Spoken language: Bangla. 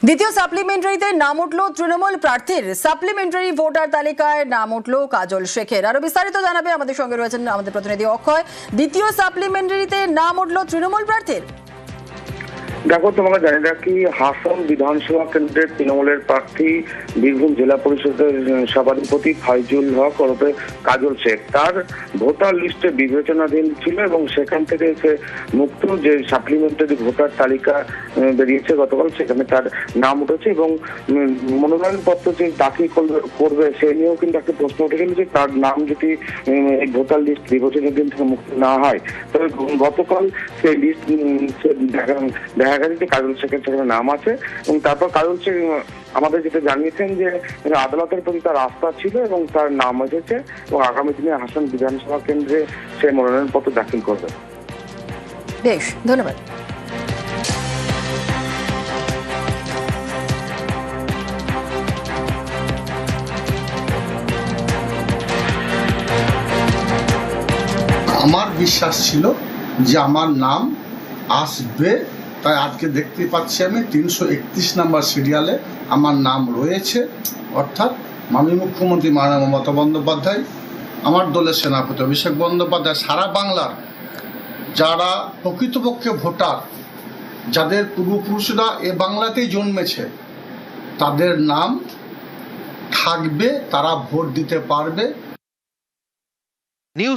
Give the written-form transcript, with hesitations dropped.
দ্বিতীয় সাপ্লিমেন্টারিতে নাম উঠল তৃণমূল প্রার্থীর। সাপ্লিমেন্টারি ভোটার তালিকায় নাম উঠল কাজল শেখের। আরো বিস্তারিত জানাবে আমাদের সঙ্গে রয়েছেন আমাদের প্রতিনিধি অক্ষয়। দ্বিতীয় সাপ্লিমেন্টারিতে নাম উঠল তৃণমূল প্রার্থীর। দেখো, তোমাকে জানি রাখি, হাসন বিধানসভা কেন্দ্রের তৃণমূলের প্রার্থী বীরভূম জেলা পরিষদের সভাধিপতি ফাইজুল হক ওরফে কাজল শেখ তার ভোটার লিস্টে বিবেচনাধীন ছিল এবং সেখান থেকে সে মুক্ত যে সাপ্লিমেন্টারি ভোটার তালিকা বেরিয়েছে গতকাল, সেখানে তার নাম উঠেছে এবং মনোনয়নপত্র যে দাখিল করবে সে নিয়েও কিন্তু একটা প্রশ্ন উঠেছিল যে তার নাম যদি এই ভোটার লিস্ট বিবেচনাধীন থেকে মুক্ত না হয়, তবে গতকাল সেই লিস্ট দেখা গেছে যে কাজল শেখের সেখানে নাম আছে এবং তারপর কাজল শেখ আমাদের যেটা জানিয়েছেন যে আদালতের প্রতি তার আস্থা ছিল এবং তার নাম এসেছে এবং আগামী দিনে হাসন বিধানসভা কেন্দ্রে সে মনোনয়নপত্র দাখিল করবে। বেশ, ধন্যবাদ। আমার বিশ্বাস ছিল যে আমার নাম আসবে, তাই আজকে দেখতে পাচ্ছি আমি 331 নম্বর সিরিয়ালে আমার নাম রয়েছে। অর্থাৎ মাননীয় মুখ্যমন্ত্রী মাননীয় মমতা বন্দ্যোপাধ্যায়, আমার দলের সেনাপতি অভিষেক বন্দ্যোপাধ্যায় সারা বাংলার যারা প্রকৃতপক্ষে ভোটার, যাদের পূর্বপুরুষরা এ বাংলাতেই জন্মেছে, তাদের নাম থাকবে, তারা ভোট দিতে পারবে।